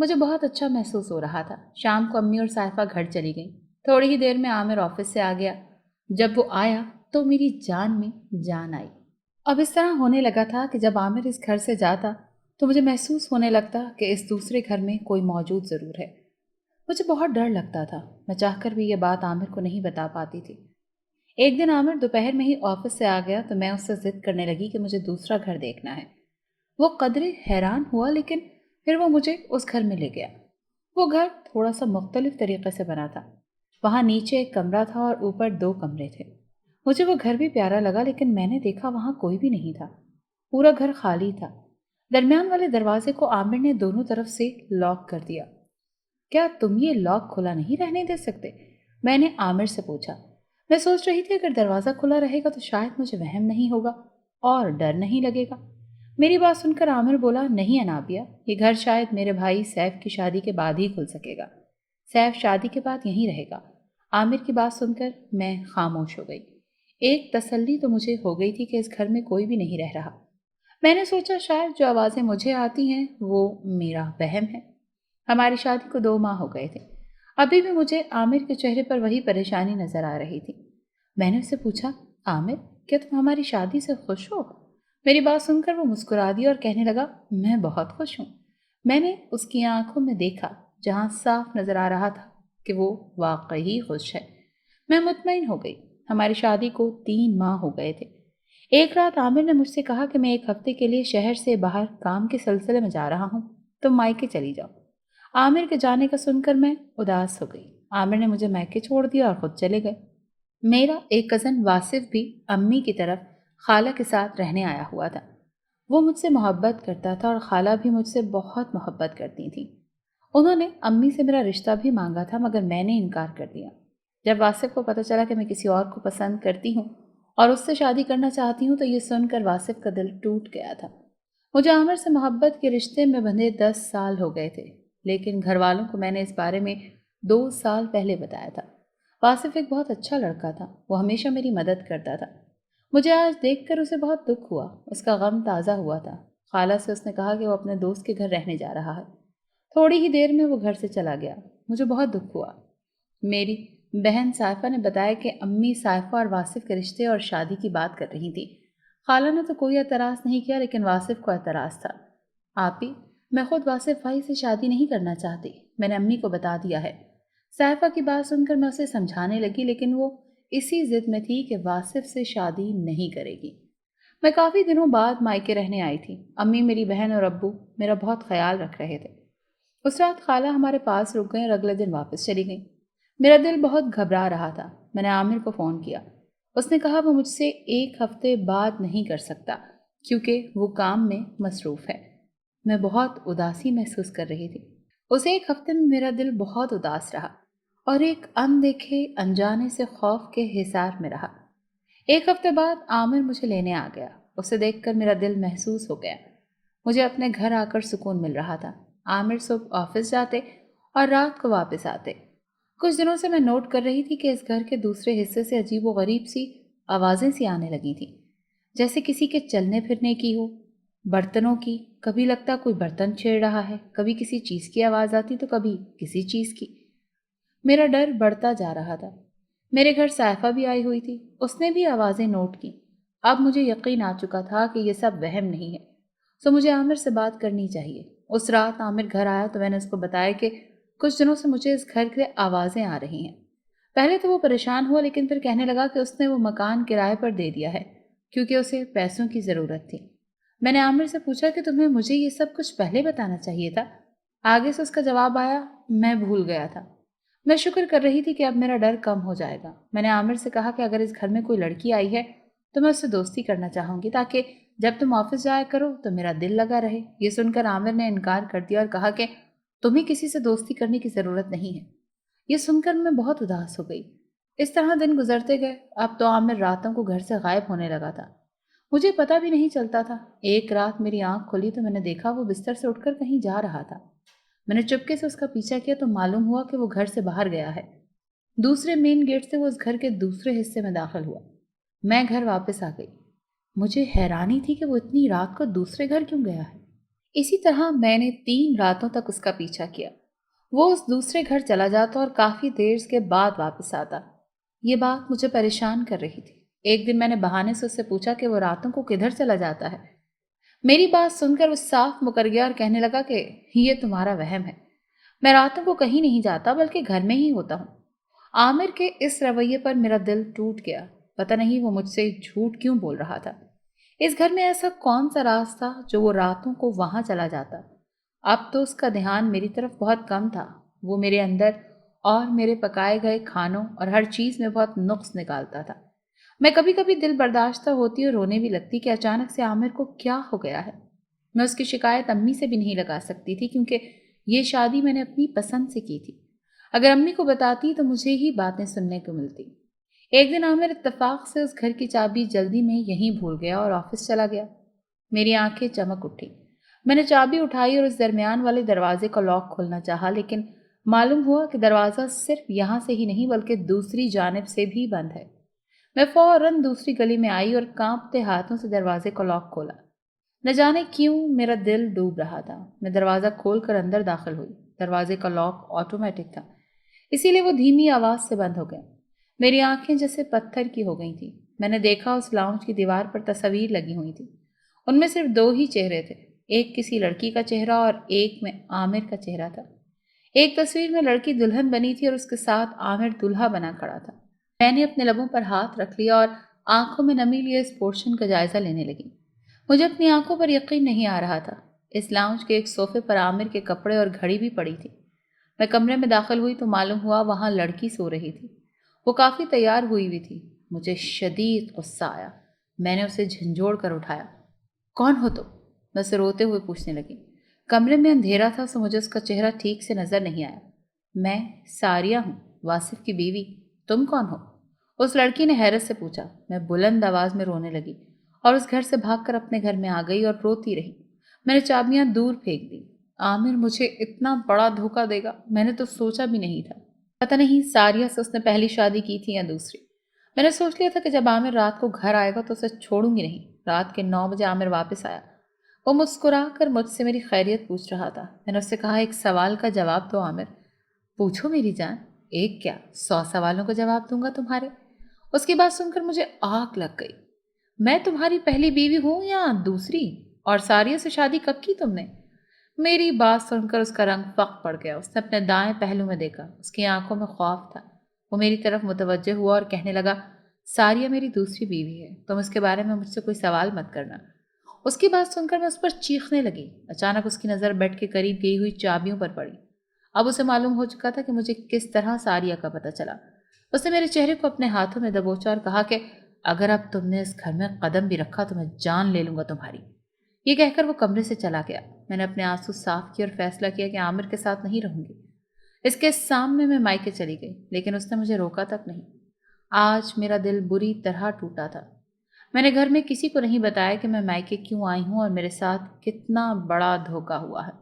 مجھے بہت اچھا محسوس ہو رہا تھا۔ شام کو امی اور سائفہ گھر چلی گئیں۔ تھوڑی ہی دیر میں عامر آفس سے آ گیا۔ جب وہ آیا تو میری جان میں جان آئی۔ اب اس طرح ہونے لگا تھا کہ جب عامر اس گھر سے جاتا تو مجھے محسوس ہونے لگتا کہ اس دوسرے گھر میں کوئی موجود ضرور ہے۔ مجھے بہت ڈر لگتا تھا، میں چاہ کر بھی یہ بات عامر کو نہیں بتا پاتی تھی۔ ایک دن عامر دوپہر میں ہی آفس سے آ گیا تو میں اس سے ضد کرنے لگی کہ مجھے دوسرا گھر دیکھنا ہے۔ وہ قدرے حیران ہوا لیکن پھر وہ مجھے اس گھر میں لے گیا۔ وہ گھر تھوڑا سا مختلف طریقے سے بنا تھا۔ وہاں نیچے ایک کمرہ تھا اور اوپر 2 کمرے تھے۔ مجھے وہ گھر بھی پیارا لگا لیکن میں نے دیکھا وہاں کوئی بھی نہیں تھا۔ پورا گھر خالی تھا۔ درمیان والے دروازے کو عامر نے دونوں طرف سے لاک کر دیا۔ کیا تم یہ لاک کھلا نہیں رہنے دے سکتے؟ میں نے عامر سے پوچھا۔ میں سوچ رہی تھی اگر دروازہ کھلا رہے گا تو شاید مجھے وہم نہیں ہوگا اور ڈر نہیں لگے گا۔ میری بات سن کر عامر بولا، نہیں انابیہ، یہ گھر شاید میرے بھائی سیف کی شادی کے بعد ہی کھل سکے گا۔ سیف شادی کے بعد یہیں رہے گا۔ عامر کی بات سن کر میں خاموش ہو گئی۔ ایک تسلی تو مجھے ہو گئی تھی کہ اس گھر میں کوئی بھی نہیں رہ رہا۔ میں نے سوچا شاید جو آوازیں مجھے آتی ہیں وہ میرا وہم ہے۔ ہماری شادی کو 2 ماہ ہو گئے تھے۔ ابھی بھی مجھے عامر کے چہرے پر وہی پریشانی نظر آ رہی تھی۔ میں نے اسے پوچھا، عامر کیا تم ہماری شادی سے خوش ہو؟ میری بات سن کر وہ مسکرا دیا اور کہنے لگا، میں بہت خوش ہوں۔ میں نے اس کی آنکھوں میں دیکھا جہاں صاف نظر آ رہا تھا کہ وہ واقعی خوش ہے۔ میں مطمئن ہو گئی۔ ہماری شادی کو 3 ماہ ہو گئے تھے۔ ایک رات عامر نے مجھ سے کہا کہ میں 1 ہفتے کے لیے شہر سے باہر کام کے سلسلے میں جا رہا ہوں، تم مائکے چلی جاؤ۔ عامر کے جانے کا سن کر میں اداس ہو گئی۔ عامر نے مجھے مائکے چھوڑ دیا اور خود چلے گئے۔ میرا ایک کزن واصف بھی امی کی طرف خالہ کے ساتھ رہنے آیا ہوا تھا۔ وہ مجھ سے محبت کرتا تھا اور خالہ بھی مجھ سے بہت محبت کرتی تھیں۔ انہوں نے امی سے میرا رشتہ بھی مانگا تھا مگر میں نے انکار کر دیا۔ جب واصف کو پتہ چلا کہ میں کسی اور کو پسند کرتی ہوں اور اس سے شادی کرنا چاہتی ہوں تو یہ سن کر واصف کا دل ٹوٹ گیا تھا۔ مجھے عامر سے محبت کے رشتے میں بندھے 10 سال ہو گئے تھے، لیکن گھر والوں کو میں نے اس بارے میں 2 سال پہلے بتایا تھا۔ واصف ایک بہت اچھا لڑکا تھا، وہ ہمیشہ میری مدد کرتا تھا۔ مجھے آج دیکھ کر اسے بہت دکھ ہوا، اس کا غم تازہ ہوا تھا۔ خالہ سے اس نے کہا کہ وہ اپنے دوست کے گھر رہنے جا رہا ہے۔ تھوڑی ہی دیر میں وہ گھر سے چلا گیا۔ مجھے بہت دکھ ہوا۔ میری بہن سائفہ نے بتایا کہ امی سائفہ اور واصف کے رشتے اور شادی کی بات کر رہی تھی۔ خالہ نے تو کوئی اعتراض نہیں کیا لیکن واصف کو اعتراض تھا۔ آپی، میں خود واصف بھائی سے شادی نہیں کرنا چاہتی، میں نے امی کو بتا دیا ہے۔ سائفہ کی بات سن کر میں اسے سمجھانے لگی لیکن وہ اسی ضد میں تھی کہ واصف سے شادی نہیں کرے گی۔ میں کافی دنوں بعد مائکے رہنے آئی تھی۔ امی، میری بہن اور ابو میرا بہت خیال رکھ رہے تھے۔ اس رات خالہ ہمارے پاس رک گئیں اور اگلے دن واپس چلی گئیں۔ میرا دل بہت گھبرا رہا تھا۔ میں نے عامر کو فون کیا۔ اس نے کہا وہ مجھ سے 1 ہفتے بعد نہیں کر سکتا کیونکہ وہ کام میں مصروف ہے۔ میں بہت اداسی محسوس کر رہی تھی۔ اس 1 ہفتے میں میرا دل بہت اداس رہا اور ایک اندیکھے انجانے سے خوف کے حصار میں رہا۔ 1 ہفتے بعد عامر مجھے لینے آ گیا۔ اسے دیکھ کر میرا دل محسوس ہو گیا۔ مجھے اپنے گھر آ کر سکون مل رہا تھا۔ عامر صبح آفس جاتے اور رات کو واپس آتے۔ کچھ دنوں سے میں نوٹ کر رہی تھی کہ اس گھر کے دوسرے حصے سے عجیب و غریب سی آوازیں سی آنے لگی تھیں، جیسے کسی کے چلنے پھرنے کی ہو، برتنوں کی، کبھی لگتا کوئی برتن چھیڑ رہا ہے، کبھی کسی چیز کی آواز آتی تو کبھی کسی چیز کی۔ میرا ڈر بڑھتا جا رہا تھا۔ میرے گھر سائفہ بھی آئی ہوئی تھی، اس نے بھی آوازیں نوٹ کی۔ اب مجھے یقین آ چکا تھا کہ یہ سب وہم نہیں ہے، سو مجھے عامر سے بات کرنی چاہیے۔ اس رات عامر گھر آیا تو میں نے اس کو بتایا کہ کچھ دنوں سے مجھے اس گھر سے آوازیں آ رہی ہیں۔ پہلے تو وہ پریشان ہوا لیکن پھر کہنے لگا کہ اس نے وہ مکان کرائے پر دے دیا ہے کیونکہ اسے پیسوں کی ضرورت تھی۔ میں نے عامر سے پوچھا کہ تمہیں مجھے یہ سب کچھ پہلے بتانا چاہیے تھا۔ آگے سے اس کا جواب آیا، میں بھول گیا تھا۔ میں شکر کر رہی تھی کہ اب میرا ڈر کم ہو جائے گا۔ میں نے عامر سے کہا کہ اگر اس گھر میں کوئی لڑکی آئی ہے تو میں اس سے دوستی کرنا چاہوں گی تاکہ جب تم آفس جایا کرو تو میرا دل لگا رہے۔ یہ سن کر عامر نے انکار کر دیا اور کہا کہ تمہیں کسی سے دوستی کرنے کی ضرورت نہیں ہے۔ یہ سن کر میں بہت اداس ہو گئی۔ اس طرح دن گزرتے گئے۔ اب تو عامر راتوں کو گھر سے غائب ہونے لگا تھا۔ مجھے پتہ بھی نہیں چلتا تھا۔ ایک رات میری آنکھ کھلی تو میں نے دیکھا وہ بستر سے اٹھ کر کہیں جا رہا تھا۔ میں نے چپکے سے اس کا پیچھا کیا تو معلوم ہوا کہ وہ گھر سے باہر گیا ہے۔ دوسرے مین گیٹ سے وہ اس گھر کے دوسرے حصے میں داخل ہوا۔ میں گھر واپس آ گئی۔ مجھے حیرانی تھی کہ وہ اتنی رات کو دوسرے گھر کیوں گیا ہے۔ اسی طرح میں نے 3 راتوں تک اس کا پیچھا کیا۔ وہ اس دوسرے گھر چلا جاتا اور کافی دیر کے بعد واپس آتا۔ یہ بات مجھے پریشان کر رہی تھی۔ ایک دن میں نے بہانے سے اس سے پوچھا کہ وہ راتوں کو کدھر چلا جاتا ہے۔ میری بات سن کر وہ صاف مکر گیا اور کہنے لگا کہ یہ تمہارا وہم ہے، میں راتوں کو کہیں نہیں جاتا بلکہ گھر میں ہی ہوتا ہوں۔ عامر کے اس رویے پر میرا دل ٹوٹ گیا۔ پتہ نہیں وہ مجھ سے جھوٹ کیوں بول رہا تھا۔ اس گھر میں ایسا کون سا راز تھا جو وہ راتوں کو وہاں چلا جاتا؟ اب تو اس کا دھیان میری طرف بہت کم تھا۔ وہ میرے اندر اور میرے پکائے گئے کھانوں اور ہر چیز میں بہت نقص نکالتا تھا۔ میں کبھی کبھی دل برداشتہ ہوتی اور رونے بھی لگتی کہ اچانک سے عامر کو کیا ہو گیا ہے۔ میں اس کی شکایت امی سے بھی نہیں لگا سکتی تھی کیونکہ یہ شادی میں نے اپنی پسند سے کی تھی۔ اگر امی کو بتاتی تو مجھے ہی باتیں سننے کو ملتی۔ ایک دن عامر اتفاق سے اس گھر کی چابی جلدی میں یہیں بھول گیا اور آفس چلا گیا۔ میری آنکھیں چمک اٹھی۔ میں نے چابی اٹھائی اور اس درمیان والے دروازے کا لاک کھولنا چاہا، لیکن معلوم ہوا کہ دروازہ صرف یہاں سے ہی نہیں بلکہ دوسری جانب سے بھی بند ہے۔ میں فوراً دوسری گلی میں آئی اور کانپتے ہاتھوں سے دروازے کا لاک کھولا۔ نہ جانے کیوں میرا دل ڈوب رہا تھا۔ میں دروازہ کھول کر اندر داخل ہوئی۔ دروازے کا لاک آٹومیٹک تھا، اسی لیے وہ دھیمی آواز سے بند ہو گیا۔ میری آنکھیں جیسے پتھر کی ہو گئی تھیں۔ میں نے دیکھا اس لاؤنج کی دیوار پر تصاویر لگی ہوئی تھی۔ ان میں صرف 2 ہی چہرے تھے، ایک کسی لڑکی کا چہرہ اور ایک میں عامر کا چہرہ تھا۔ ایک تصویر میں لڑکی دلہن بنی تھی اور اس کے ساتھ عامر دولہا بنا کھڑا تھا۔ میں نے اپنے لبوں پر ہاتھ رکھ لیا اور آنکھوں میں نمی لیے اس پورشن کا جائزہ لینے لگی۔ مجھے اپنی آنکھوں پر یقین نہیں آ رہا تھا۔ اس لاؤنج کے ایک صوفے پر عامر کے کپڑے اور گھڑی بھی پڑی تھی۔ میں کمرے میں داخل ہوئی تو معلوم ہوا وہاں لڑکی سو رہی تھی۔ وہ کافی تیار ہوئی ہوئی تھی۔ مجھے شدید غصہ آیا۔ میں نے اسے جھنجھوڑ کر اٹھایا۔ کون ہو تم؟ میں اسے روتے ہوئے پوچھنے لگی۔ کمرے میں اندھیرا تھا سو مجھے اس کا چہرہ ٹھیک سے نظر نہیں آیا۔ میں ساریہ ہوں، واصف کی بیوی۔ تم کون ہو؟ اس لڑکی نے حیرت سے پوچھا۔ میں بلند آواز میں رونے لگی اور اس گھر سے بھاگ کر اپنے گھر میں آ گئی اور روتی رہی۔ میں نے چابیاں دور پھینک دی۔ عامر مجھے اتنا بڑا دھوکہ دے گا میں نے تو سوچا بھی نہیں تھا۔ پتہ نہیں ساریہ سے اس نے پہلی شادی کی تھی یا دوسری۔ میں نے سوچ لیا تھا کہ جب عامر رات کو گھر آئے گا تو اسے چھوڑوں گی نہیں۔ رات کے 9 بجے عامر واپس آیا۔ وہ مسکرا کر مجھ سے میری خیریت پوچھ رہا تھا۔ میں نے اس سے کہا، ایک سوال کا جواب دو عامر۔ پوچھو میری جان۔ ایک کیا 100 سوالوں کا جواب دوں گا تمہارے۔ اس کی بات سن کر مجھے آگ لگ گئی۔ میں تمہاری پہلی بیوی ہوں یا دوسری؟ اور ساریہ سے شادی کب کی تم نے؟ میری بات سن کر اس کا رنگ فق پڑ گیا۔ اس نے اپنے دائیں پہلو میں دیکھا۔ اس کی آنکھوں میں خوف تھا۔ وہ میری طرف متوجہ ہوا اور کہنے لگا، ساریہ میری دوسری بیوی ہے، تم اس کے بارے میں مجھ سے کوئی سوال مت کرنا۔ اس کی بات سن کر میں اس پر چیخنے لگی۔ اچانک اس کی نظر بیڈ کے قریب گئی ہوئی چابیوں پر پڑی۔ اب اسے معلوم ہو چکا تھا کہ مجھے کس طرح ساریہ کا پتہ چلا۔ اس نے میرے چہرے کو اپنے ہاتھوں میں دبوچا اور کہا کہ اگر اب تم نے اس گھر میں قدم بھی رکھا تو میں جان لے لوں گا تمہاری۔ یہ کہہ کر وہ کمرے سے چلا گیا۔ میں نے اپنے آنسو صاف کیے اور فیصلہ کیا کہ عامر کے ساتھ نہیں رہوں گی۔ اس کے سامنے میں مائکے چلی گئی، لیکن اس نے مجھے روکا تک نہیں۔ آج میرا دل بری طرح ٹوٹا تھا۔ میں نے گھر میں کسی کو نہیں بتایا کہ میں مائکے کیوں آئی ہوں اور میرے ساتھ کتنا بڑا دھوکا ہوا ہے۔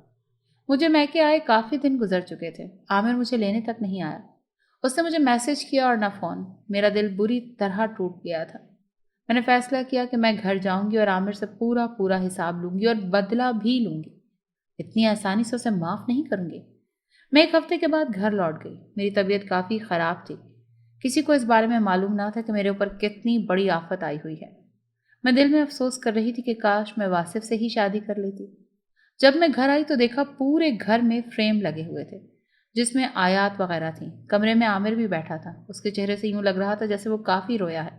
مجھے مائکے آئے کافی دن گزر چکے تھے۔ عامر مجھے لینے تک نہیں آیا۔ اس نے مجھے میسج کیا اور نہ فون۔ میرا دل بری طرح ٹوٹ گیا تھا۔ میں نے فیصلہ کیا کہ میں گھر جاؤں گی اور عامر سے پورا حساب لوں گی اور بدلہ بھی لوں گی۔ اتنی آسانی سے اسے معاف نہیں کروں گی۔ میں 1 ہفتے کے بعد گھر لوٹ گئی۔ میری طبیعت کافی خراب تھی۔ کسی کو اس بارے میں معلوم نہ تھا کہ میرے اوپر کتنی بڑی آفت آئی ہوئی ہے۔ میں دل میں افسوس کر رہی تھی کہ کاش میں واصف سے ہی شادی کر لیتی۔ جب میں گھر آئی تو دیکھا پورے گھر میں فریم لگے ہوئے تھے جس میں آیات وغیرہ تھیں۔ کمرے میں عامر بھی بیٹھا تھا۔ اس کے چہرے سے یوں لگ رہا تھا جیسے وہ کافی رویا ہے۔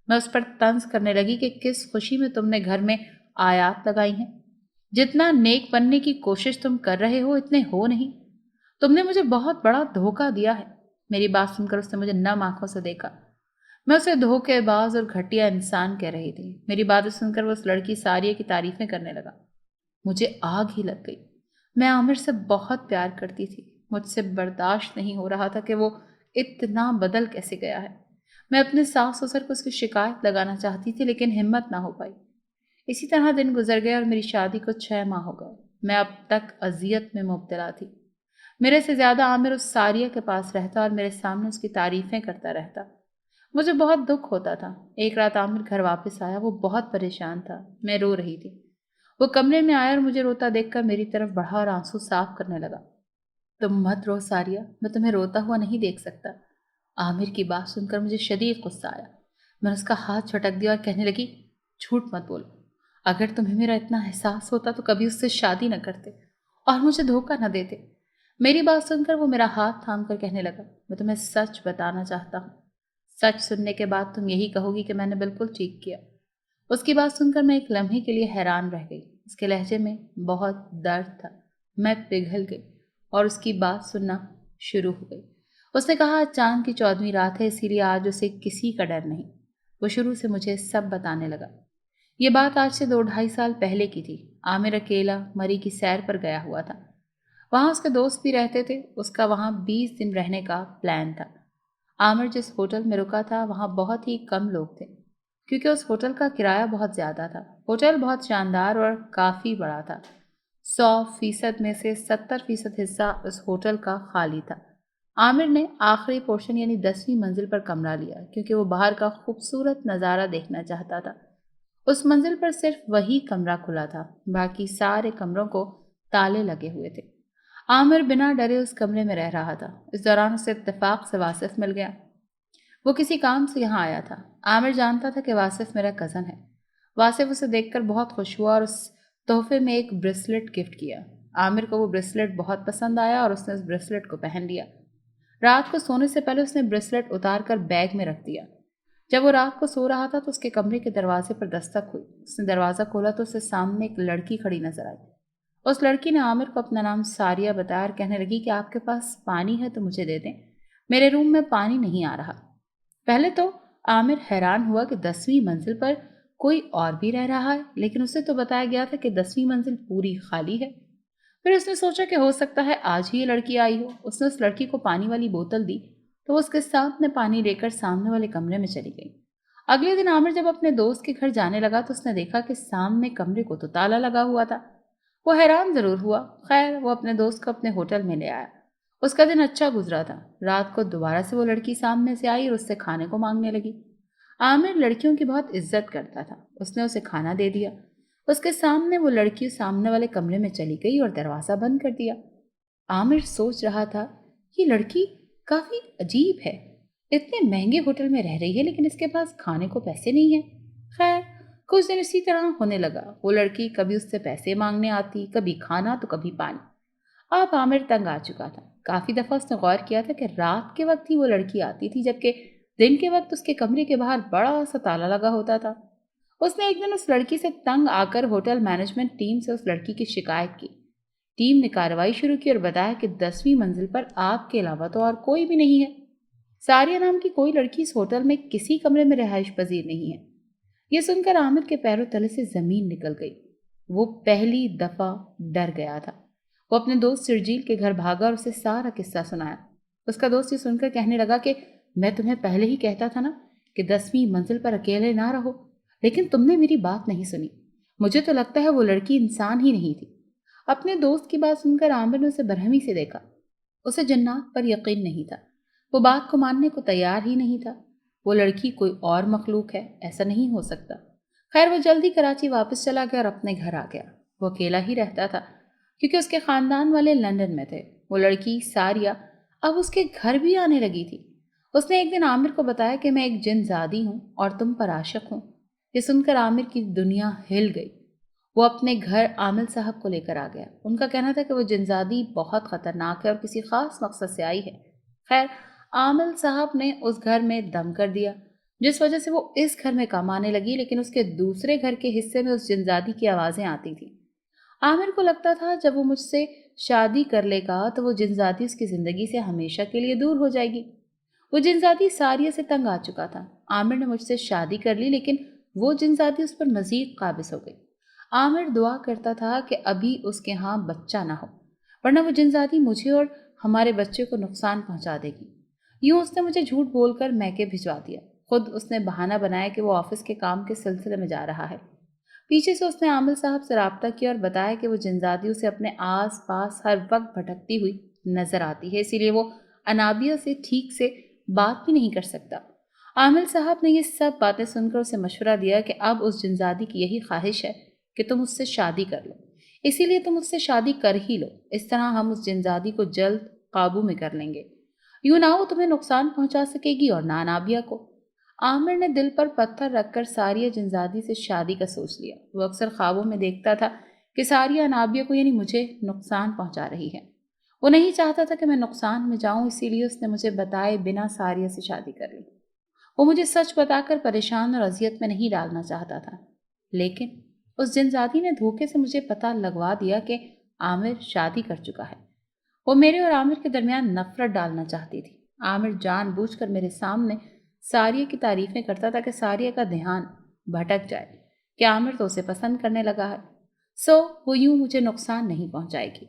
میں اس پر طنز کرنے لگی کہ کس خوشی میں تم نے گھر میں آیات لگائی ہیں۔ جتنا نیک بننے کی کوشش تم کر رہے ہو اتنے ہو نہیں۔ تم نے مجھے بہت بڑا دھوکہ دیا ہے۔ میری بات سن کر اس نے مجھے نم آنکھوں سے دیکھا۔ میں اسے دھوکے باز اور گھٹیا انسان کہہ رہی تھی۔ میری باتیں سن کر وہ اس لڑکی ساریہ کی تعریفیں کرنے لگا۔ مجھے آگ ہی لگ گئی۔ میں عامر سے بہت پیار کرتی تھی۔ مجھ سے برداشت نہیں ہو رہا تھا کہ وہ اتنا بدل کیسے گیا ہے۔ میں اپنے ساس سسر کو اس کی شکایت لگانا چاہتی تھی لیکن ہمت نہ ہو پائی۔ اسی طرح دن گزر گئے اور میری شادی کو 6 ماہ ہو گئے۔ میں اب تک اذیت میں مبتلا تھی۔ میرے سے زیادہ عامر اس ساریہ کے پاس رہتا اور میرے سامنے اس کی تعریفیں کرتا رہتا۔ مجھے بہت دکھ ہوتا تھا۔ ایک رات عامر گھر واپس آیا۔ وہ بہت پریشان تھا۔ میں رو رہی تھی۔ وہ کمرے میں آیا اور مجھے روتا دیکھ کر میری طرف بڑھا اور آنسو صاف کرنے لگا۔ تم مت رو ساریہ، میں تمہیں روتا ہوا نہیں دیکھ سکتا۔ عامر کی بات سن کر مجھے شدید غصہ آیا۔ میں نے اس کا ہاتھ جھٹک دیا اور کہنے لگی، جھوٹ مت بولو، اگر تمہیں میرا اتنا احساس ہوتا تو کبھی اس سے شادی نہ کرتے اور مجھے دھوکہ نہ دیتے۔ میری بات سن کر وہ میرا ہاتھ تھام کر کہنے لگا، میں تمہیں سچ بتانا چاہتا ہوں، سچ سننے کے بعد تم یہی کہو گی کہ میں نے بالکل ٹھیک کیا۔ اس کی بات سن کر میں ایک لمحے کے لیے حیران رہ گئی۔ اس کے لہجے میں بہت درد تھا۔ میں پگھل گئی اور اس کی بات سننا شروع ہو گئی۔ اس نے کہا، چاند کی 14ویں رات ہے، اسی لیے آج اسے کسی کا ڈر نہیں۔ وہ شروع سے مجھے سب بتانے لگا۔ یہ بات آج سے 2 ڈھائی سال پہلے کی تھی۔ عامر اکیلا مری کی سیر پر گیا ہوا تھا۔ وہاں اس کے دوست بھی رہتے تھے۔ اس کا وہاں 20 دن رہنے کا پلان تھا۔ عامر جس ہوٹل میں رکا تھا وہاں بہت ہی کم لوگ تھے، کیونکہ اس ہوٹل کا کرایہ بہت زیادہ تھا۔ ہوٹل بہت شاندار اور کافی بڑا تھا۔ 100% میں سے 70% حصہ اس ہوٹل کا خالی تھا۔ عامر نے آخری پورشن یعنی 10ویں منزل پر کمرہ لیا، کیونکہ وہ باہر کا خوبصورت نظارہ دیکھنا چاہتا تھا۔ اس منزل پر صرف وہی کمرہ کھلا تھا، باقی سارے کمروں کو تالے لگے ہوئے تھے۔ عامر بنا ڈرے اس کمرے میں رہ رہا تھا۔ اس دوران اسے اتفاق سے واصف مل گیا۔ وہ کسی کام سے یہاں آیا تھا۔ عامر جانتا تھا کہ واصف میرا کزن ہے۔ واصف اسے دیکھ کر بہت خوش ہوا اور اس تحفے میں ایک بریسلٹ گفٹ کیا۔ عامر کو وہ بریسلٹ بہت پسند آیا اور اس نے اس بریسلٹ کو پہن لیا۔ رات کو سونے سے پہلے اس نے بریسلٹ اتار کر بیگ میں رکھ دیا۔ جب وہ رات کو سو رہا تھا تو اس کے کمرے کے دروازے پر دستک ہوئی۔ اس نے دروازہ کھولا تو اسے سامنے ایک لڑکی کھڑی نظر آئی۔ اس لڑکی نے عامر کو اپنا نام ساریہ بتایا اور کہنے لگی کہ آپ کے پاس پانی ہے تو مجھے دے دیں، میرے روم میں پانی نہیں آ رہا۔ پہلے تو عامر حیران ہوا کہ 10ویں منزل پر کوئی اور بھی رہ رہا ہے، لیکن اسے تو بتایا گیا تھا کہ 10ویں منزل پوری خالی ہے۔ پھر اس نے سوچا کہ ہو سکتا ہے آج ہی یہ لڑکی آئی ہو۔ اس نے اس لڑکی کو پانی والی بوتل دی تو وہ اس کے ساتھ نے پانی لے کر سامنے والے کمرے میں چلی گئی۔ اگلے دن عامر جب اپنے دوست کے گھر جانے لگا تو اس نے دیکھا کہ سامنے کمرے کو تو تالا لگا ہوا تھا۔ وہ حیران ضرور ہوا، خیر وہ اپنے دوست کو اپنے ہوٹل میں لے آیا۔ اس کا دن اچھا گزرا تھا۔ رات کو دوبارہ سے وہ لڑکی سامنے سے آئی اور اس سے کھانے کو مانگنے لگی۔ عامر لڑکیوں کی بہت عزت کرتا تھا۔ اس نے اسے کھانا دے دیا۔ اس کے سامنے وہ لڑکی سامنے والے کمرے میں چلی گئی اور دروازہ بند کر دیا۔ عامر سوچ رہا تھا، یہ لڑکی کافی عجیب ہے، اتنے مہنگے ہوٹل میں رہ رہی ہے لیکن اس کے پاس کھانے کو پیسے نہیں ہیں۔ خیر کچھ دن اسی طرح ہونے لگا۔ وہ لڑکی کبھی اس سے پیسے مانگنے آتی، کبھی کھانا تو کبھی پانی۔ اب عامر تنگ آ چکا تھا۔ کافی دفعہ اس نے غور کیا تھا کہ رات کے وقت ہی وہ لڑکی آتی تھی، جبکہ دن کے وقت اس کے کمرے کے باہر بڑا سا تالا لگا ہوتا تھا۔ اس نے ایک دن اس لڑکی سے تنگ آ کر ہوٹل مینجمنٹ ٹیم سے اس لڑکی کی شکایت کی۔ ٹیم نے کارروائی شروع کی اور بتایا کہ 10ویں منزل پر آپ کے علاوہ تو اور کوئی بھی نہیں ہے۔ ساریہ نام کی کوئی لڑکی اس ہوٹل میں کسی کمرے میں رہائش پذیر نہیں ہے۔ یہ سن کر عامر کے پیروں تلے سے زمین نکل گئی۔ وہ پہلی دفعہ ڈر گیا تھا۔ وہ اپنے دوست سرجیل کے گھر بھاگا اور اسے سارا قصہ سنایا۔ اس کا دوست یہ سن کر کہنے لگا کہ میں تمہیں پہلے ہی کہتا تھا نا کہ 10ویں منزل پر اکیلے نہ رہو، لیکن تم نے میری بات نہیں سنی۔ مجھے تو لگتا ہے وہ لڑکی انسان ہی نہیں تھی۔ اپنے دوست کی بات سن کر عامر نے اسے برہمی سے دیکھا۔ اسے جنات پر یقین نہیں تھا۔ وہ بات کو ماننے کو تیار ہی نہیں تھا۔ وہ لڑکی کوئی اور مخلوق ہے، ایسا نہیں ہو سکتا۔ خیر وہ جلدی کراچی واپس چلا گیا اور اپنے گھر آ گیا۔ وہ اکیلا ہی رہتا تھا کیونکہ اس کے خاندان والے لندن میں تھے۔ وہ لڑکی ساریہ اب اس کے گھر بھی آنے لگی تھی۔ اس نے ایک دن عامر کو بتایا کہ میں ایک جن زادی ہوں اور تم پر عاشق ہوں۔ یہ سن کر عامر کی دنیا ہل گئی۔ وہ اپنے گھر عامل صاحب کو لے کر آ گیا۔ ان کا کہنا تھا کہ وہ جنزادی بہت خطرناک ہے اور کسی خاص مقصد سے آئی ہے۔ خیر عامل صاحب نے اس گھر میں دم کر دیا، جس وجہ سے وہ اس گھر میں کم آنے لگی، لیکن اس کے دوسرے گھر کے حصے میں اس جنزادی کی آوازیں آتی تھیں۔ عامر کو لگتا تھا جب وہ مجھ سے شادی کر لے گا تو وہ جنزادی اس کی زندگی سے ہمیشہ کے لیے دور ہو جائے گی۔ وہ جنزادی ساریہ سے تنگ آ چکا تھا۔ عامر نے مجھ سے شادی کر لی لیکن وہ جنزادی اس پر مزید قابض ہو گئی۔ عامر دعا کرتا تھا کہ ابھی اس کے ہاں بچہ نہ ہو، ورنہ وہ جنزادی مجھے اور ہمارے بچے کو نقصان پہنچا دے گی۔ یوں اس نے مجھے جھوٹ بول کر میکے بھجوا دیا۔ خود اس نے بہانہ بنایا کہ وہ آفس کے کام کے سلسلے میں جا رہا ہے۔ پیچھے سے اس نے عامل صاحب سے رابطہ کیا اور بتایا کہ وہ جنزادی اسے اپنے آس پاس ہر وقت بھٹکتی ہوئی نظر آتی ہے، اسی لیے وہ انابیہ سے ٹھیک سے بات بھی نہیں کر سکتا۔ عامل صاحب نے یہ سب باتیں سن کر اسے مشورہ دیا کہ اب اس جنزادی کی یہی خواہش ہے کہ تم اس سے شادی کر لو، اسی لیے تم اس سے شادی کر ہی لو، اس طرح ہم اس جنزادی کو جلد قابو میں کر لیں گے، یوں نہ وہ تمہیں نقصان پہنچا سکے گی اور نہ انابیہ کو۔ عامر نے دل پر پتھر رکھ کر ساریہ جنزادی سے شادی کا سوچ لیا۔ وہ اکثر خوابوں میں دیکھتا تھا کہ ساریہ انابیہ کو یعنی مجھے نقصان پہنچا رہی ہے۔ وہ نہیں چاہتا تھا کہ میں نقصان میں جاؤں، اسی لیے اس نے مجھے بتائے بنا ساریہ سے شادی کر لی۔ وہ مجھے سچ بتا کر پریشان اور اذیت میں نہیں ڈالنا چاہتا تھا، لیکن اس جنزادی نے دھوکے سے مجھے پتہ لگوا دیا کہ عامر شادی کر چکا ہے۔ وہ میرے اور عامر کے درمیان نفرت ڈالنا چاہتی تھی۔ عامر جان بوجھ کر میرے سامنے ساریہ کی تعریفیں کرتا تھا کہ ساریہ کا دھیان بھٹک جائے کہ عامر تو اسے پسند کرنے لگا ہے، وہ یوں مجھے نقصان نہیں پہنچائے گی۔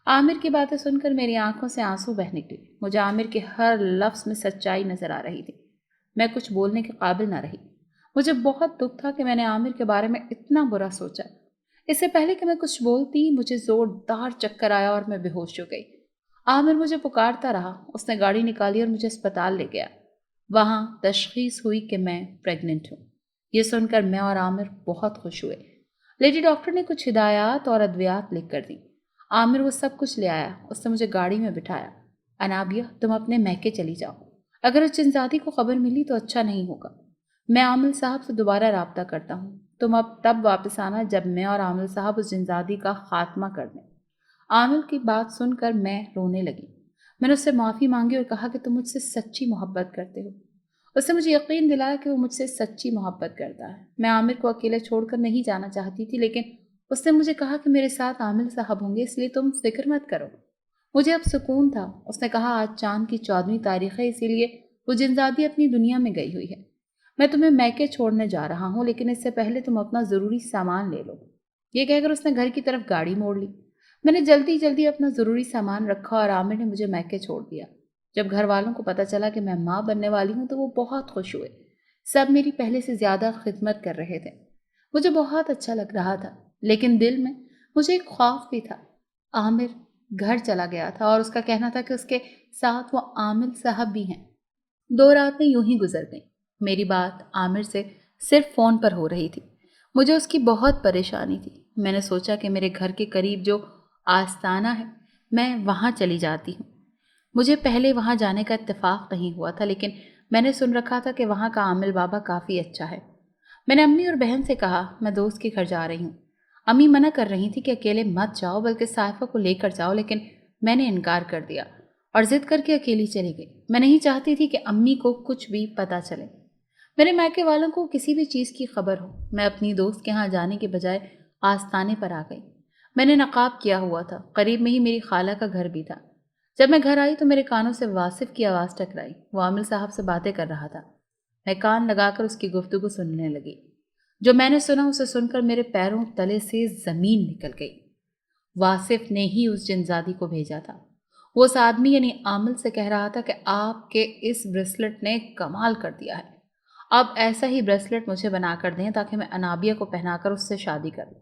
عامر کی باتیں سن کر میری آنکھوں سے آنسو بہہ نکلے۔ مجھے عامر کے ہر لفظ میں سچائی نظر آ رہی تھی۔ میں کچھ بولنے کے قابل نہ رہی۔ مجھے بہت دکھ تھا کہ میں نے عامر کے بارے میں اتنا برا سوچا۔ اس سے پہلے کہ میں کچھ بولتی مجھے زوردار چکر آیا اور میں بے ہوش ہو گئی۔ عامر مجھے پکارتا رہا۔ اس نے گاڑی نکالی اور مجھے اسپتال لے گیا۔ وہاں تشخیص ہوئی کہ میں پریگننٹ ہوں۔ یہ سن کر میں اور عامر بہت خوش ہوئے۔ لیڈی ڈاکٹر نے کچھ ہدایات اور ادویات لکھ کر دی۔ عامر وہ سب کچھ لے آیا۔ اس نے مجھے گاڑی میں بٹھایا۔ انابیہ، تم اپنے میکے چلی جاؤ۔ اگر اس جنزادی کو خبر ملی تو اچھا نہیں ہوگا۔ میں عامل صاحب سے دوبارہ رابطہ کرتا ہوں۔ تم اب تب واپس آنا جب میں اور عامل صاحب اس جنزادی کا خاتمہ کر دیں۔ عامل کی بات سن کر میں رونے لگی۔ میں نے اس سے معافی مانگی اور کہا کہ تم مجھ سے سچی محبت کرتے ہو۔ اس نے مجھے یقین دلایا کہ وہ مجھ سے سچی محبت کرتا ہے۔ میں عامر کو اکیلے چھوڑ کر نہیں جانا چاہتی تھی، لیکن اس نے مجھے کہا کہ میرے ساتھ عامل صاحب ہوں گے، اس لیے تم فکر مت کرو۔ مجھے اب سکون تھا۔ اس نے کہا آج چاند کی 14ویں تاریخ ہے، اسی لیے وہ جنزادی اپنی دنیا میں گئی ہوئی ہے۔ میں تمہیں میکے چھوڑنے جا رہا ہوں، لیکن اس سے پہلے تم اپنا ضروری سامان لے لو۔ یہ کہہ کر اس نے گھر کی طرف گاڑی موڑ لی۔ میں نے جلدی جلدی اپنا ضروری سامان رکھا اور عامر نے مجھے میکے چھوڑ دیا۔ جب گھر والوں کو پتہ چلا کہ میں ماں بننے والی ہوں تو وہ بہت خوش ہوئے۔ سب میری پہلے سے زیادہ خدمت کر رہے تھے۔ مجھے بہت اچھا لگ رہا تھا، لیکن دل میں مجھے ایک خوف بھی تھا۔ عامر گھر چلا گیا تھا اور اس کا کہنا تھا کہ اس کے ساتھ وہ عامل صاحب بھی ہیں۔ 2 راتیں یوں ہی گزر گئیں۔ میری بات عامر سے صرف فون پر ہو رہی تھی۔ مجھے اس کی بہت پریشانی تھی۔ میں نے سوچا کہ میرے گھر کے قریب جو آستانہ ہے میں وہاں چلی جاتی ہوں۔ مجھے پہلے وہاں جانے کا اتفاق نہیں ہوا تھا، لیکن میں نے سن رکھا تھا کہ وہاں کا عامل بابا کافی اچھا ہے۔ میں نے امی اور بہن سے کہا میں دوست کے گھر جا رہی ہوں۔ امی منع کر رہی تھی کہ اکیلے مت جاؤ بلکہ صائفہ کو لے کر جاؤ، لیکن میں نے انکار کر دیا اور ضد کر کے اکیلی چلی گئی۔ میں نہیں چاہتی تھی کہ امی کو کچھ بھی پتہ چلے، میرے میکے والوں کو کسی بھی چیز کی خبر ہو۔ میں اپنی دوست کے ہاں جانے کے بجائے آستانے پر آ گئی۔ میں نے نقاب کیا ہوا تھا۔ قریب میں ہی میری خالہ کا گھر بھی تھا۔ جب میں گھر آئی تو میرے کانوں سے واصف کی آواز ٹکرائی۔ وہ عامل صاحب سے باتیں کر رہا تھا۔ میں کان لگا کر اس کی گفتگو سننے لگی۔ جو میں نے سنا اسے سن کر میرے پیروں تلے سے زمین نکل گئی۔ واصف نے ہی اس جنزادی کو بھیجا تھا۔ وہ اس آدمی یعنی عامل سے کہہ رہا تھا کہ آپ کے اس بریسلٹ نے کمال کر دیا ہے۔ آپ ایسا ہی بریسلٹ مجھے بنا کر دیں تاکہ میں انابیہ کو پہنا کر اس سے شادی کر لوں۔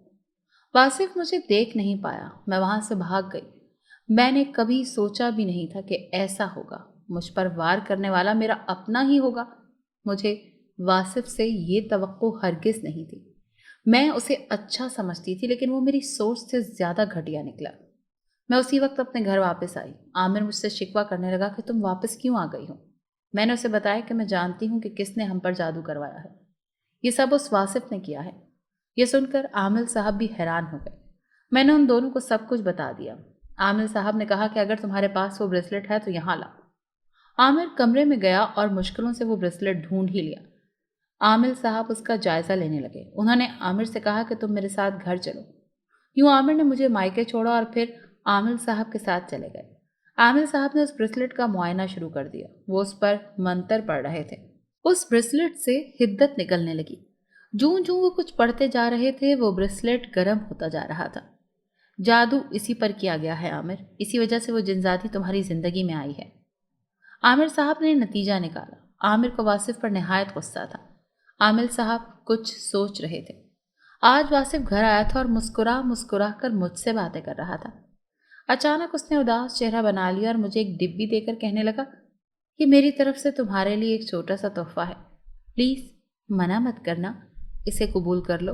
واصف مجھے دیکھ نہیں پایا۔ میں وہاں سے بھاگ گئی۔ میں نے کبھی سوچا بھی نہیں تھا کہ ایسا ہوگا۔ مجھ پر وار کرنے والا میرا اپنا ہی ہوگا۔ مجھے واصف سے یہ توقع ہرگز نہیں تھی۔ میں اسے اچھا سمجھتی تھی، لیکن وہ میری سوچ سے زیادہ گھٹیا نکلا۔ میں اسی وقت اپنے گھر واپس آئی۔ عامر مجھ سے شکوہ کرنے لگا کہ تم واپس کیوں آ گئی ہو؟ میں نے اسے بتایا کہ میں جانتی ہوں کہ کس نے ہم پر جادو کروایا ہے۔ یہ سب اس واصف نے کیا ہے۔ یہ سن کر عامل صاحب بھی حیران ہو گئے۔ میں نے ان دونوں کو سب کچھ بتا دیا۔ عامل صاحب نے کہا کہ اگر تمہارے پاس وہ بریسلٹ ہے تو یہاں لا۔ عامر کمرے میں گیا اور مشکلوں سے وہ بریسلٹ ڈھونڈ ہی لیا۔ عامل صاحب اس کا جائزہ لینے لگے۔ انہوں نے عامر سے کہا کہ تم میرے ساتھ گھر چلو۔ یوں عامر نے مجھے مائکے چھوڑا اور پھر عامل صاحب کے ساتھ چلے گئے۔ عامل صاحب نے اس بریسلٹ کا معائنہ شروع کر دیا۔ وہ اس پر منتر پڑھ رہے تھے۔ اس بریسلٹ سے حدت نکلنے لگی۔ جوں جوں وہ کچھ پڑھتے جا رہے تھے وہ بریسلٹ گرم ہوتا جا رہا تھا۔ جادو اسی پر کیا گیا ہے عامر، اسی وجہ سے وہ جنزادی تمہاری زندگی میں آئی ہے۔ عامر صاحب نے نتیجہ نکالا۔ عامر کو واصف پر نہایت غصہ تھا۔ عامل صاحب کچھ سوچ رہے تھے۔ آج واصف گھر آیا تھا اور مسکرا مسکرا کر مجھ سے باتیں کر رہا تھا۔ اچانک اس نے اداس چہرہ بنا لیا اور مجھے ایک ڈبی دے کر کہنے لگا، یہ میری طرف سے تمہارے لیے ایک چھوٹا سا تحفہ ہے، پلیز منع مت کرنا، اسے قبول کر لو۔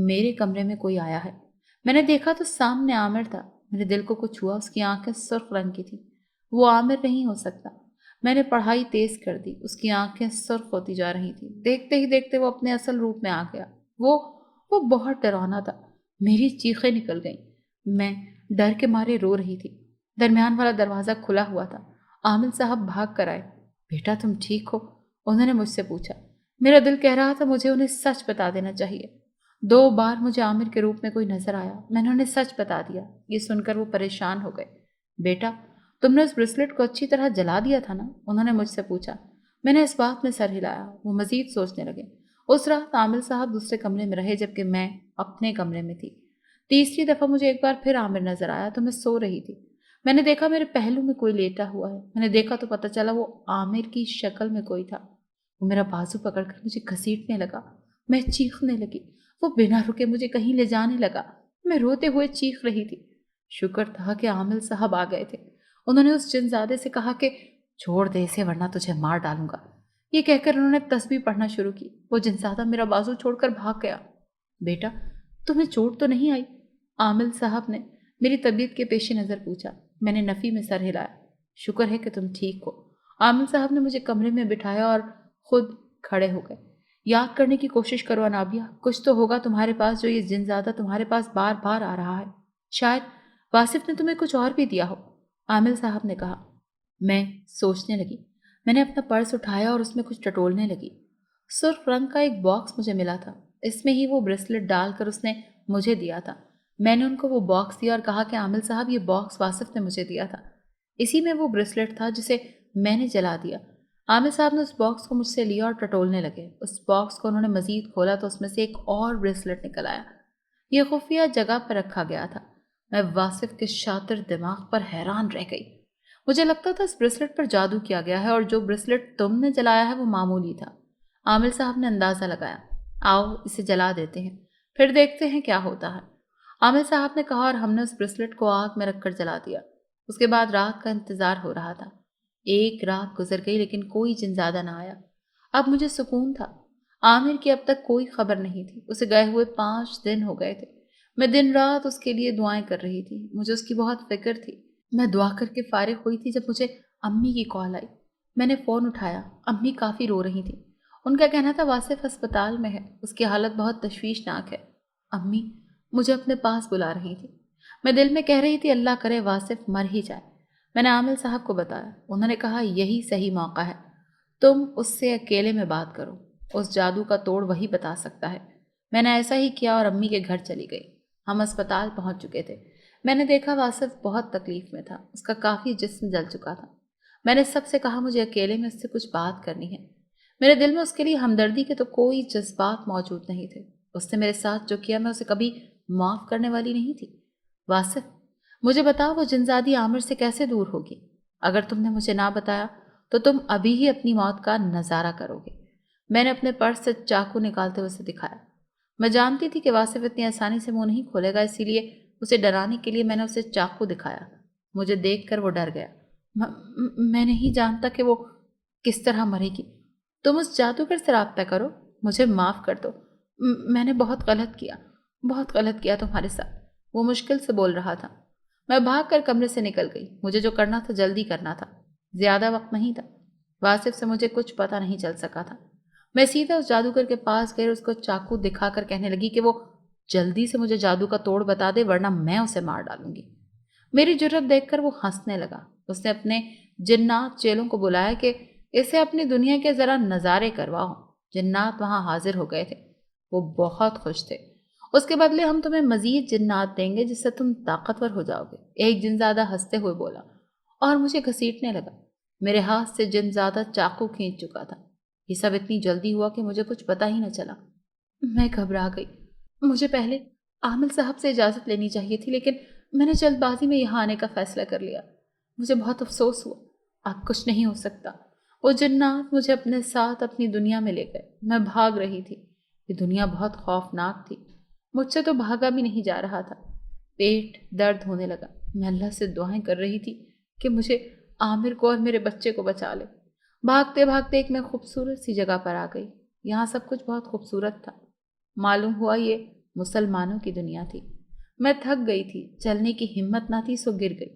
میرے کمرے میں کوئی آیا ہے۔ میں نے دیکھا تو سامنے عامر تھا۔ میرے دل کو کچھ ہوا، اس کی آنکھیں سرخ رنگ کی تھی۔ وہ عامر نہیں ہو سکتا۔ میں نے پڑھائی تیز کر دی۔ اس کی آنکھیں سرخ ہوتی جا رہی تھی۔ دیکھتے ہی دیکھتے وہ اپنے اصل روپ میں آ گیا۔ وہ وہ بہت ڈراونا تھا۔ میری چیخیں نکل گئیں۔ میں ڈر کے مارے رو رہی تھی۔ درمیان والا دروازہ کھلا ہوا تھا۔ عامر صاحب بھاگ کر آئے۔ بیٹا تم ٹھیک ہو؟ انہوں نے مجھ سے پوچھا۔ میرا دل کہہ رہا تھا مجھے انہیں سچ بتا دینا چاہیے۔ 2 بار مجھے عامر کے روپ میں کوئی نظر آیا۔ میں نے انہیں سچ بتا دیا۔ یہ سن کر وہ پریشان ہو گئے۔ بیٹا تم نے اس بریسلٹ کو اچھی طرح جلا دیا تھا نا؟ انہوں نے مجھ سے پوچھا۔ میں نے اس بات میں سر ہلایا۔ وہ مزید سوچنے لگے۔ اس رات عامر صاحب دوسرے کمرے میں رہے جبکہ میں اپنے کمرے میں تھی۔ تیسری دفعہ مجھے ایک بار پھر عامر نظر آیا تو میں سو رہی تھی۔ میں نے دیکھا میرے پہلو میں کوئی لیٹا ہوا ہے۔ میں نے دیکھا تو پتہ چلا وہ عامر کی شکل میں کوئی تھا۔ وہ میرا بازو پکڑ کر مجھے گھسیٹنے لگا۔ میں چیخنے لگی۔ وہ بنا رکے مجھے کہیں لے جانے لگا۔ میں روتے ہوئے چیخ رہی تھی۔ شکر تھا کہ عامر صاحب آ گئے تھے۔ انہوں نے اس جنزادے سے کہا کہ چھوڑ دے اسے ورنہ تجھے مار ڈالوں گا۔ یہ کہہ کر انہوں نے تسبیح پڑھنا شروع کی۔ وہ جنزادہ میرا بازو چھوڑ کر بھاگ گیا۔ بیٹا تمہیں چوٹ تو نہیں آئی؟ عامر صاحب نے میری طبیعت کے پیش نظر پوچھا۔ میں نے نفی میں سر ہلایا۔ شکر ہے کہ تم ٹھیک ہو۔ عامر صاحب نے مجھے کمرے میں بٹھایا اور خود کھڑے ہو گئے۔ یاد کرنے کی کوشش کرو انابیہ، کچھ تو ہوگا تمہارے پاس جو یہ جنزادہ تمہارے پاس بار بار آ رہا ہے۔ شاید واصف نے تمہیں کچھ اور بھی دیا ہو، عامر صاحب نے کہا۔ میں سوچنے لگی۔ میں نے اپنا پرس اٹھایا اور اس میں کچھ ٹٹولنے لگی۔ سرخ رنگ کا ایک باکس مجھے ملا تھا۔ اس میں ہی وہ بریسلٹ ڈال کر اس نے مجھے دیا تھا۔ میں نے ان کو وہ باکس دیا اور کہا کہ عامر صاحب یہ باکس واصف نے مجھے دیا تھا۔ اسی میں وہ بریسلٹ تھا جسے میں نے جلا دیا۔ عامر صاحب نے اس باکس کو مجھ سے لیا اور ٹٹولنے لگے۔ اس باکس کو انہوں نے مزید کھولا تو اس میں سے ایک اور بریسلٹ نکل آیا۔ یہ خفیہ جگہ پر رکھا گیا تھا۔ میں واصف کے شاطر دماغ پر حیران رہ گئی۔ مجھے لگتا تھا اس بریسلٹ پر جادو کیا گیا ہے اور جو بریسلٹ تم نے جلایا ہے وہ معمولی تھا۔ عامر صاحب نے اندازہ لگایا۔ آؤ اسے جلا دیتے ہیں، پھر دیکھتے ہیں کیا ہوتا ہے۔ عامر صاحب نے کہا اور ہم نے اس بریسلٹ کو آگ میں رکھ کر جلا دیا۔ اس کے بعد رات کا انتظار ہو رہا تھا۔ ایک رات گزر گئی لیکن کوئی جنزادہ نہ آیا۔ اب مجھے سکون تھا۔ عامر کی اب تک کوئی خبر نہیں تھی۔ اسے گئے ہوئے 5 دن ہو گئے تھے۔ میں دن رات اس کے لیے دعائیں کر رہی تھی۔ مجھے اس کی بہت فکر تھی۔ میں دعا کر کے فارغ ہوئی تھی جب مجھے امی کی کال آئی۔ میں نے فون اٹھایا۔ امی کافی رو رہی تھیں۔ ان کا کہنا تھا واصف ہسپتال میں ہے، اس کی حالت بہت تشویشناک ہے۔ امی مجھے اپنے پاس بلا رہی تھی۔ میں دل میں کہہ رہی تھی اللہ کرے واصف مر ہی جائے۔ میں نے عامر صاحب کو بتایا۔ انہوں نے کہا یہی صحیح موقع ہے، تم اس سے اکیلے میں بات کرو، اس جادو کا توڑ وہی بتا سکتا ہے۔ میں نے ایسا ہی کیا اور امی کے گھر چلی گئی۔ ہم اسپتال پہنچ چکے تھے۔ میں نے دیکھا واصف بہت تکلیف میں تھا، اس کا کافی جسم جل چکا تھا۔ میں نے سب سے کہا مجھے اکیلے میں اس سے کچھ بات کرنی ہے۔ میرے دل میں اس کے لیے ہمدردی کے تو کوئی جذبات موجود نہیں تھے۔ اس نے میرے ساتھ جو کیا میں اسے کبھی معاف کرنے والی نہیں تھی۔ واصف مجھے بتاؤ وہ جنزادی عامر سے کیسے دور ہوگی؟ اگر تم نے مجھے نہ بتایا تو تم ابھی ہی اپنی موت کا نظارہ کرو گے۔ میں نے اپنے پرس سے چاقو نکالتے ہوئے اسے دکھایا۔ میں جانتی تھی کہ واصف اتنی آسانی سے منہ نہیں کھولے گا، اسی لیے اسے ڈرانے کے لیے میں نے اسے چاقو دکھایا۔ مجھے دیکھ کر وہ ڈر گیا۔ میں نہیں جانتا کہ وہ کس طرح مرے گی۔ تم اس جادوگر سے رابطہ کرو، مجھے معاف کر دو۔ میں نے بہت غلط کیا تمہارے ساتھ۔ وہ مشکل سے بول رہا تھا۔ میں بھاگ کر کمرے سے نکل گئی۔ مجھے جو کرنا تھا جلدی کرنا تھا، زیادہ وقت نہیں تھا۔ واصف سے مجھے کچھ پتہ نہیں چل سکا تھا۔ میں سیدھا اس جادوگر کے پاس گئی اور اس کو چاقو دکھا کر کہنے لگی کہ وہ جلدی سے مجھے جادو کا توڑ بتا دے ورنہ میں اسے مار ڈالوں گی۔ میری جرت دیکھ کر وہ ہنسنے لگا۔ اس نے اپنے جنات چیلوں کو بلایا کہ اسے اپنی دنیا کے ذرا نظارے کرواؤ۔ جنات وہاں حاضر ہو گئے تھے۔ وہ بہت خوش تھے۔ اس کے بدلے ہم تمہیں مزید جنات دیں گے جس سے تم طاقتور ہو جاؤ گے، ایک جنزادہ ہنستے ہوئے بولا اور مجھے گھسیٹنے لگا۔ میرے ہاتھ سے جنزادہ چاقو کھینچ چکا تھا۔ یہ سب اتنی جلدی ہوا کہ مجھے کچھ پتہ ہی نہ چلا۔ میں گھبرا گئی۔ مجھے پہلے عامر صاحب سے اجازت لینی چاہیے تھی لیکن میں نے جلد بازی میں یہاں آنے کا فیصلہ کر لیا۔ مجھے بہت افسوس ہوا۔ اب کچھ نہیں ہو سکتا۔ وہ جنات مجھے اپنے ساتھ اپنی دنیا میں لے گئے۔ میں بھاگ رہی تھی۔ یہ دنیا بہت خوفناک تھی۔ مجھ سے تو بھاگا بھی نہیں جا رہا تھا۔ پیٹ درد ہونے لگا۔ میں اللہ سے دعائیں کر رہی تھی کہ مجھے عامر کو اور میرے بچے کو بچا لے۔ بھاگتے بھاگتے ایک میں خوبصورت سی جگہ پر آ گئی۔ یہاں سب کچھ بہت خوبصورت تھا۔ معلوم ہوا یہ مسلمانوں کی دنیا تھی۔ میں تھک گئی تھی، چلنے کی ہمت نہ تھی، سو گر گئی۔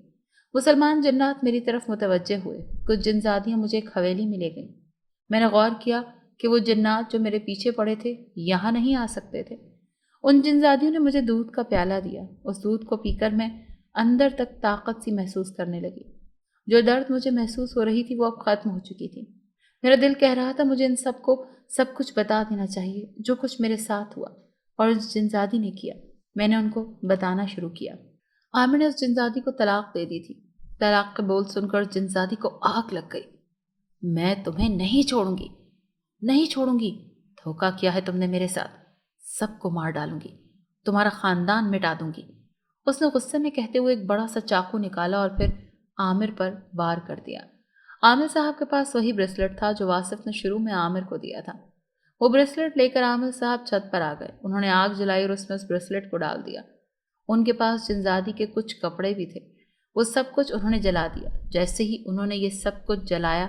مسلمان جنات میری طرف متوجہ ہوئے۔ کچھ جن زادیاں مجھے ایک حویلی میں لے گئیں۔ میں نے غور کیا کہ وہ جنات جو میرے پیچھے پڑے تھے یہاں نہیں آ سکتے تھے۔ ان جن زادیوں نے مجھے دودھ کا پیالہ دیا۔ اس دودھ کو پی کر میں اندر تک طاقت سی محسوس کرنے لگی۔ جو درد مجھے محسوس ہو رہی تھی وہ اب ختم ہو چکی تھی۔ میرا دل کہہ رہا تھا مجھے ان سب کو سب کچھ بتا دینا چاہیے جو کچھ میرے ساتھ ہوا اور اس جنزادی نے کیا۔ میں نے ان کو بتانا شروع کیا۔ عامر نے اس جنزادی کو طلاق دے دی تھی۔ طلاق کے بول سن کر جنزادی کو آگ لگ گئی۔ میں تمہیں نہیں چھوڑوں گی، نہیں چھوڑوں گی۔ دھوکہ کیا ہے تم نے میرے ساتھ، سب کو مار ڈالوں گی، تمہارا خاندان مٹا دوں گی۔ اس نے غصے میں کہتے ہوئے ایک بڑا سا چاقو نکالا اور پھر عامر پر وار کر دیا۔ عامر صاحب کے پاس وہی بریسلٹ تھا جو واصف نے شروع میں عامر کو دیا تھا۔ وہ بریسلٹ لے کر عامر صاحب چھت پر آ گئے۔ انہوں نے آگ جلائی اور اس میں اس بریسلٹ کو ڈال دیا۔ ان کے پاس جنزادی کے کچھ کپڑے بھی تھے، وہ سب کچھ انہوں نے جلا دیا۔ جیسے ہی انہوں نے یہ سب کچھ جلایا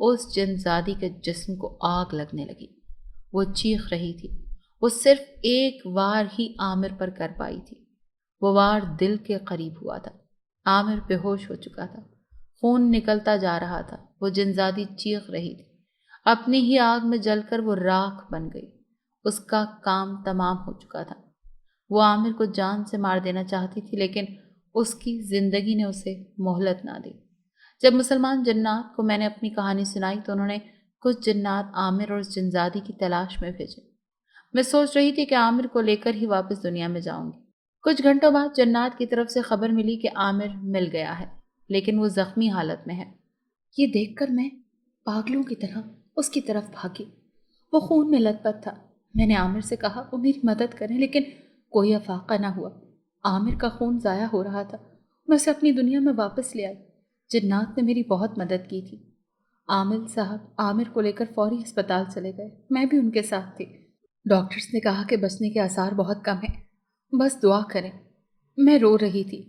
اس جنزادی کے جسم کو آگ لگنے لگی۔ وہ چیخ رہی تھی۔ وہ صرف ایک وار ہی عامر پر کر پائی تھی۔ وہ وار دل کے قریب ہوا تھا۔ عامر بے ہوش ہو چکا تھا، خون نکلتا جا رہا تھا۔ وہ جنزادی چیخ رہی تھی۔ اپنی ہی آگ میں جل کر وہ راکھ بن گئی۔ اس کا کام تمام ہو چکا تھا۔ وہ عامر کو جان سے مار دینا چاہتی تھی لیکن اس کی زندگی نے اسے مہلت نہ دی۔ جب مسلمان جنات کو میں نے اپنی کہانی سنائی تو انہوں نے کچھ جنات عامر اور اس جنزادی کی تلاش میں بھیجے۔ میں سوچ رہی تھی کہ عامر کو لے کر ہی واپس دنیا میں جاؤں گی۔ کچھ گھنٹوں بعد جنات کی طرف سے خبر ملی کہ عامر مل گیا ہے لیکن وہ زخمی حالت میں ہے۔ یہ دیکھ کر میں پاگلوں کی طرح اس کی طرف بھاگی۔ وہ خون میں لت پت تھا۔ میں نے عامر سے کہا وہ میری مدد کریں لیکن کوئی افاقہ نہ ہوا۔ عامر کا خون ضائع ہو رہا تھا۔ میں اسے اپنی دنیا میں واپس لے آئی۔ جنات نے میری بہت مدد کی تھی۔ عامر صاحب عامر کو لے کر فوری ہسپتال چلے گئے۔ میں بھی ان کے ساتھ تھی۔ ڈاکٹرز نے کہا کہ بچنے کے آثار بہت کم ہیں، بس دعا کریں۔ میں رو رہی تھی۔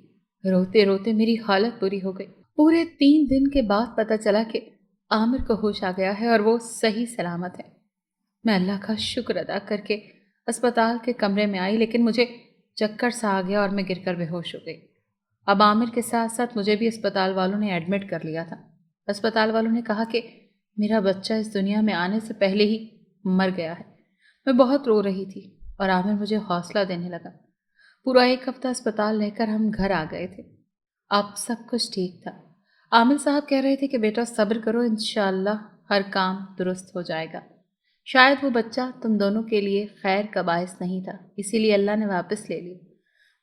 روتے روتے میری حالت بری ہو گئی۔ پورے 3 دن کے بعد پتہ چلا کہ عامر کو ہوش آ گیا ہے اور وہ صحیح سلامت ہے۔ میں اللہ کا شکر ادا کر کے اسپتال کے کمرے میں آئی لیکن مجھے چکر سا آ گیا اور میں گر کر بے ہوش ہو گئی۔ اب عامر کے ساتھ ساتھ مجھے بھی اسپتال والوں نے ایڈمٹ کر لیا تھا۔ اسپتال والوں نے کہا کہ میرا بچہ اس دنیا میں آنے سے پہلے ہی مر گیا ہے۔ میں بہت رو رہی تھی اور عامر مجھے حوصلہ دینے لگا۔ پورا 1 ہفتہ اسپتال رہ کر ہم گھر آ گئے تھے۔ اب سب کچھ ٹھیک تھا۔ عامر صاحب کہہ رہے تھے کہ بیٹا صبر کرو، انشاءاللہ ہر کام درست ہو جائے گا۔ شاید وہ بچہ تم دونوں کے لیے خیر کا باعث نہیں تھا، اسی لیے اللہ نے واپس لے لیا۔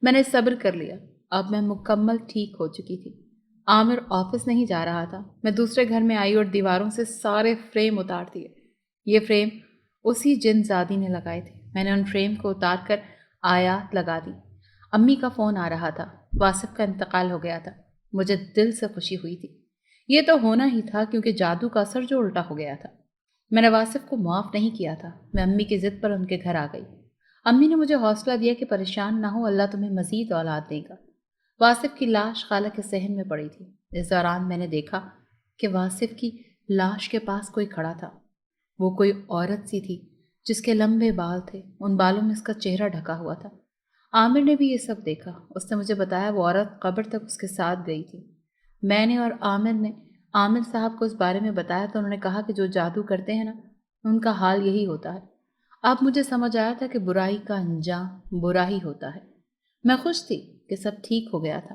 میں نے صبر کر لیا۔ اب میں مکمل ٹھیک ہو چکی تھی۔ عامر آفس نہیں جا رہا تھا۔ میں دوسرے گھر میں آئی اور دیواروں سے سارے فریم اتار دیے۔ یہ فریم اسی جن زادی نے لگائے تھے۔ میں نے ان فریم کو اتار کر آیات لگا دی۔ امی کا فون آ رہا تھا۔ واصف کا انتقال ہو گیا تھا۔ مجھے دل سے خوشی ہوئی تھی۔ یہ تو ہونا ہی تھا کیونکہ جادو کا اثر جو الٹا ہو گیا تھا۔ میں نے واصف کو معاف نہیں کیا تھا۔ میں امی کی ضد پر ان کے گھر آ گئی۔ امی نے مجھے حوصلہ دیا کہ پریشان نہ ہو، اللہ تمہیں مزید اولاد دے گا۔ واصف کی لاش خالہ کے صحن میں پڑی تھی۔ اس دوران میں نے دیکھا کہ واصف کی لاش کے پاس کوئی کھڑا تھا۔ وہ کوئی عورت سی تھی جس کے لمبے بال تھے، ان بالوں میں اس کا چہرہ ڈھکا ہوا تھا۔ عامر نے بھی یہ سب دیکھا۔ اس نے مجھے بتایا وہ عورت قبر تک اس کے ساتھ گئی تھی۔ میں نے اور عامر نے عامر صاحب کو اس بارے میں بتایا تو انہوں نے کہا کہ جو جادو کرتے ہیں نا ان کا حال یہی ہوتا ہے۔ اب مجھے سمجھ آیا تھا کہ برائی کا انجام برا ہی ہوتا ہے۔ میں خوش تھی کہ سب ٹھیک ہو گیا تھا۔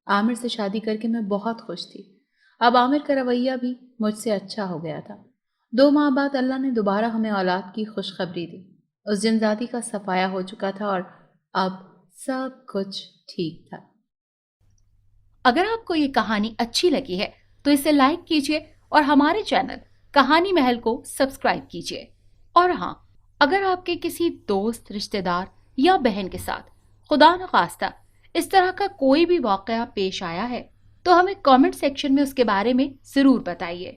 عامر سے شادی کر کے میں بہت خوش تھی۔ اب عامر کا رویہ بھی مجھ سے اچھا ہو گیا تھا۔ 2 ماہ بعد اللہ نے دوبارہ ہمیں اولاد کی خوشخبری دی۔ اس جنزادی کا صفایا ہو چکا تھا اور اب سب کچھ ٹھیک تھا۔ اگر آپ کو یہ کہانی اچھی لگی ہے تو اسے لائک کیجیے اور ہمارے چینل کہانی محل کو سبسکرائب کیجیے۔ اور ہاں، اگر آپ کے کسی دوست، رشتہ دار یا بہن کے ساتھ خدا نخواستہ اس طرح کا کوئی بھی واقعہ پیش آیا ہے تو ہمیں کامنٹ سیکشن میں اس کے بارے میں ضرور بتائیے۔